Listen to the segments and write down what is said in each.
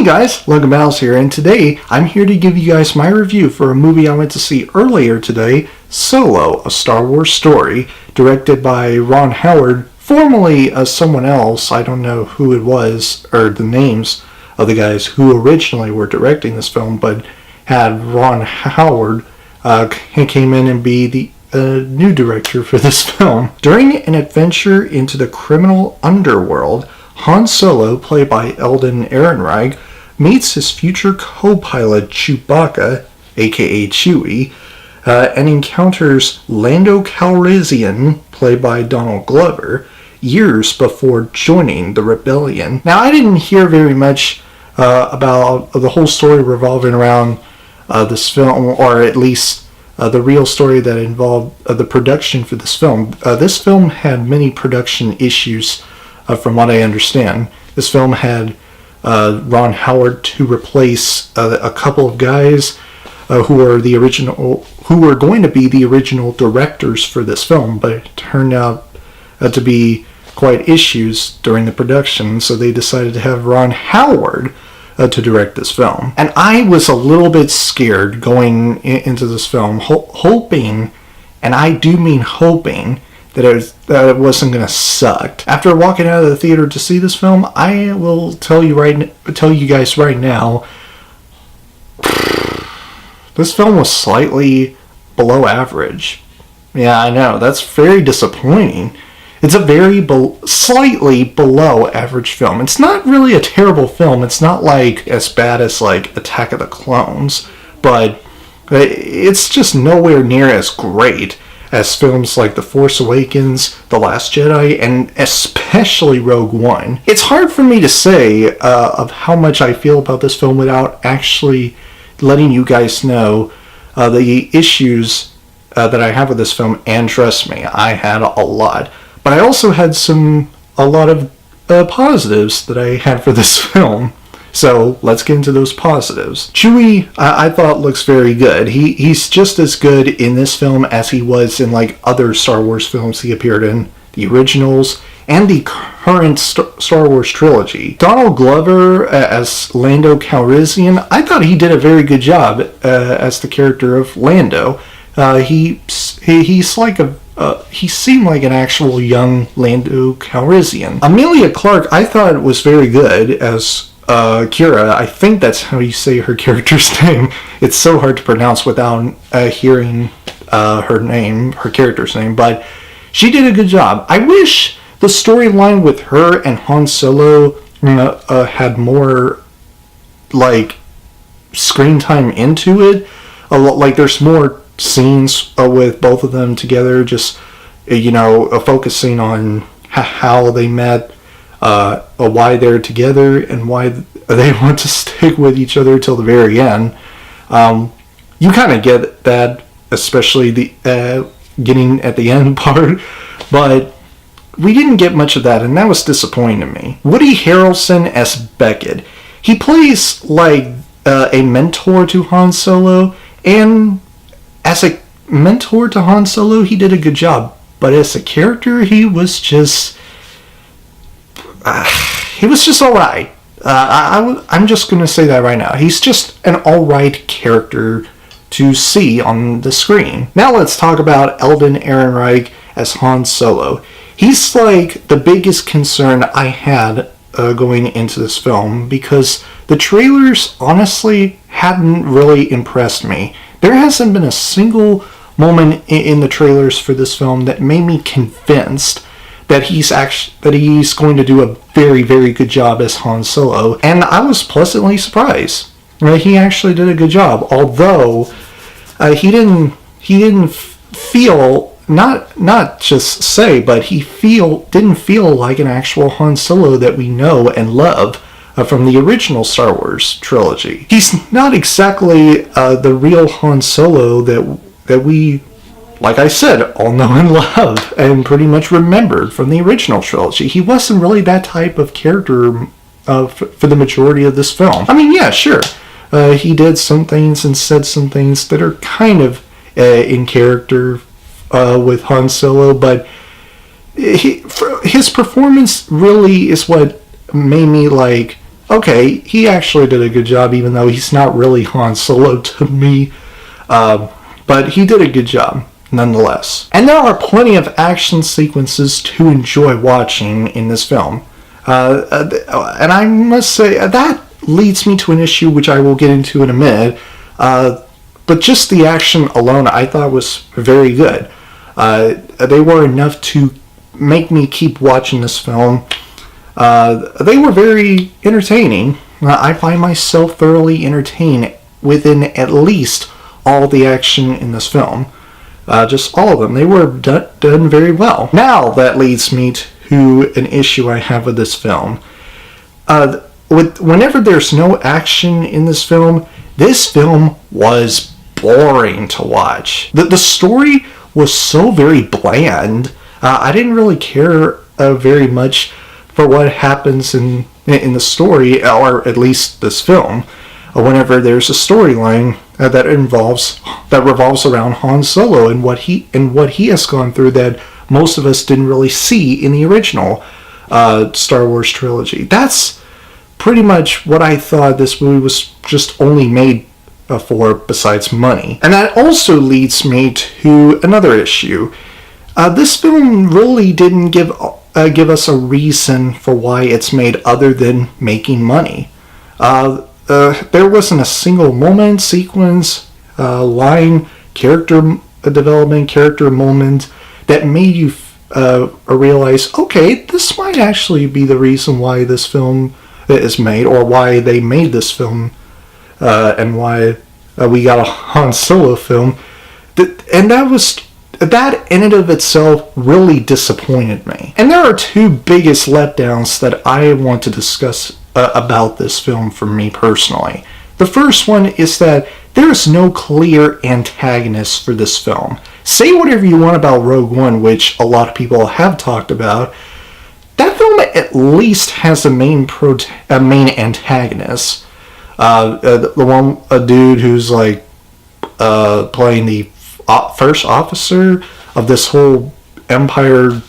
guys, Logan here, and today I'm here to give you guys my review for a movie I went to see earlier today, Solo, a Star Wars story, directed by Ron Howard, formerly someone else. I don't know who it was, or the names of the guys who originally were directing this film, but had Ron Howard came in and be the new director for this film. During an adventure into the criminal underworld, Han Solo, played by Alden Enrenreich, meets his future co-pilot Chewbacca, aka Chewie, and encounters Lando Calrissian, played by Donald Glover, years before joining the rebellion. Now, I didn't hear very much about the whole story revolving around this film, or at least the real story that involved the production for this film. This film had many production issues, from what I understand. This film had Ron Howard to replace a couple of guys who were going to be the original directors for this film, but it turned out to be quite issues during the production, so they decided to have Ron Howard to direct this film. And I was a little bit scared going into this film, hoping, and I do mean hoping, that it wasn't going to suck. After walking out of the theater to see this film, I will tell you guys right now, this film was slightly below average. Yeah, I know, that's very disappointing. It's a very slightly below average film. It's not really a terrible film. It's not like as bad as like Attack of the Clones, but it's just nowhere near as great as films like The Force Awakens, The Last Jedi, and especially Rogue One. It's hard for me to say of how much I feel about this film without actually letting you guys know the issues that I have with this film, and trust me, I had a lot. But I also had a lot of positives that I had for this film. So let's get into those positives. Chewie, I thought, looks very good. He's just as good in this film as he was in like other Star Wars films he appeared in, the originals and the current Star Wars trilogy. Donald Glover as Lando Calrissian, I thought he did a very good job as the character of Lando. He's like he seemed like an actual young Lando Calrissian. Emilia Clarke, I thought was very good as Kira. I think that's how you say her character's name. It's so hard to pronounce without hearing her character's name, but she did a good job. I wish the storyline with her and Han Solo had more like screen time into it. Like there's more scenes with both of them together, just focusing on how they met, why they're together, and why they want to stick with each other till the very end. You kind of get that, especially the getting at the end part, but we didn't get much of that, and that was disappointing to me. Woody Harrelson as Beckett. He plays like a mentor to Han Solo, and as a mentor to Han Solo, he did a good job. But as a character, he was just alright. I'm just going to say that right now. He's just an alright character to see on the screen. Now let's talk about Alden Enrenreich as Han Solo. He's like the biggest concern I had going into this film, because the trailers honestly hadn't really impressed me. There hasn't been a single moment in the trailers for this film that made me convinced that he's going to do a very, very good job as Han Solo, and I was pleasantly surprised. He actually did a good job, although he didn't feel, not just say, but he didn't feel like an actual Han Solo that we know and love from the original Star Wars trilogy. He's not exactly the real Han Solo that we, like I said, all know and love and pretty much remembered from the original trilogy. He wasn't really that type of character for the majority of this film. I mean, yeah, sure. He did some things and said some things that are kind of in character with Han Solo, but his performance really is what made me like okay, he actually did a good job, even though he's not really Han Solo to me. But he did a good job, nonetheless. And there are plenty of action sequences to enjoy watching in this film. And I must say, that leads me to an issue which I will get into in a minute. But just the action alone, I thought was very good. They were enough to make me keep watching this film. They were very entertaining. I find myself thoroughly entertained within at least all the action in this film. Just all of them. They were done very well. Now that leads me to an issue I have with this film. Whenever there's no action in this film was boring to watch. The story was so very bland. I didn't really care very much for what happens in the story, or at least this film. Whenever there's a storyline that revolves around Han Solo and what he has gone through that most of us didn't really see in the original Star Wars trilogy. That's pretty much what I thought this movie was just only made for, besides money. And that also leads me to another issue. This film really didn't give us a reason for why it's made other than making money. There wasn't a single moment, sequence, line, character development, character moment that made you realize, okay, this might actually be the reason why this film is made, or why they made this film, and why we got a Han Solo film. And that in and of itself really disappointed me. And there are two biggest letdowns that I want to discuss about this film for me personally. The first one is that there is no clear antagonist for this film. Say whatever you want about Rogue One, which a lot of people have talked about. That film at least has a main antagonist. A dude who's like playing the first officer of this whole Empire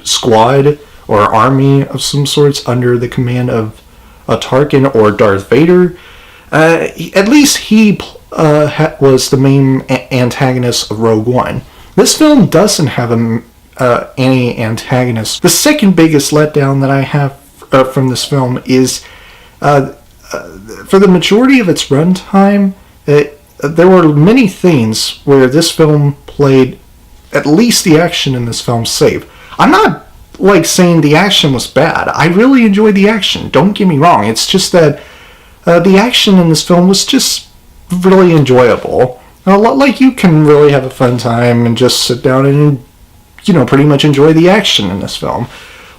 squad or army of some sorts under the command of Tarkin or Darth Vader. At least he was the main antagonist of Rogue One. This film doesn't have any antagonist. The second biggest letdown that I have from this film is for the majority of its runtime, there were many things where this film played at least the action in this film safe. I'm not like saying the action was bad. I really enjoyed the action. Don't get me wrong. It's just that the action in this film was just really enjoyable. Like, you can really have a fun time and just sit down and, pretty much enjoy the action in this film.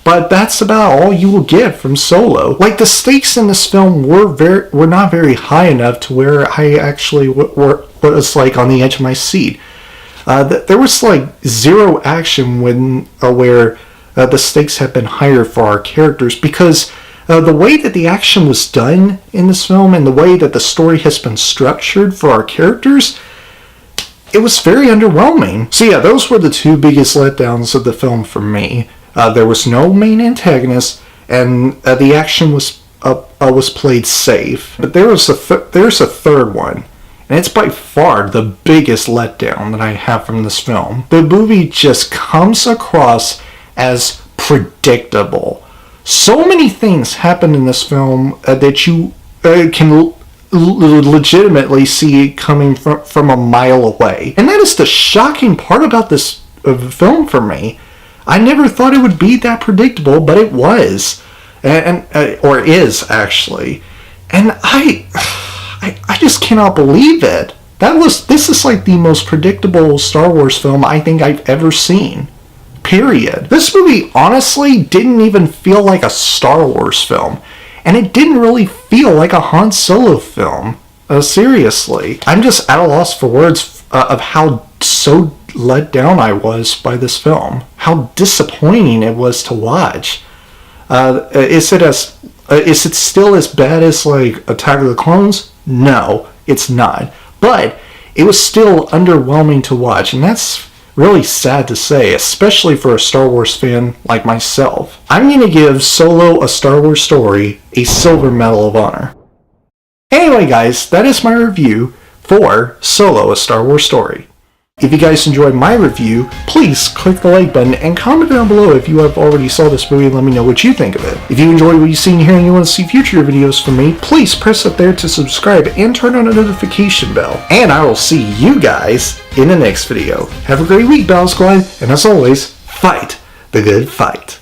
But that's about all you will get from Solo. Like, the stakes in this film were not very high enough to where I actually was like on the edge of my seat. There was like zero action where the stakes have been higher for our characters, because the way that the action was done in this film and the way that the story has been structured for our characters, it was very underwhelming. So yeah, those were the two biggest letdowns of the film for me. There was no main antagonist, and the action was played safe. But there's a third one, and it's by far the biggest letdown that I have from this film. The movie just comes across as predictable. So many things happen in this film that you can legitimately see coming from a mile away. And that is the shocking part about this film for me. I never thought it would be that predictable, but it was. Or is, actually. And I just cannot believe it. This is like the most predictable Star Wars film I think I've ever seen. Period. This movie honestly didn't even feel like a Star Wars film. And it didn't really feel like a Han Solo film. Seriously. I'm just at a loss for words of how so let down I was by this film. How disappointing it was to watch. Is it still as bad as like Attack of the Clones? No, it's not. But it was still underwhelming to watch, and that's really sad to say, especially for a Star Wars fan like myself. I'm going to give Solo: A Star Wars Story a Silver Medal of Honor. Anyway guys, that is my review for Solo: A Star Wars Story. If you guys enjoyed my review, please click the like button and comment down below if you have already saw this movie and let me know what you think of it. If you enjoyed what you've seen here and you want to see future videos from me, please press up there to subscribe and turn on the notification bell. And I will see you guys in the next video. Have a great week, Battle Squad, and as always, fight the good fight.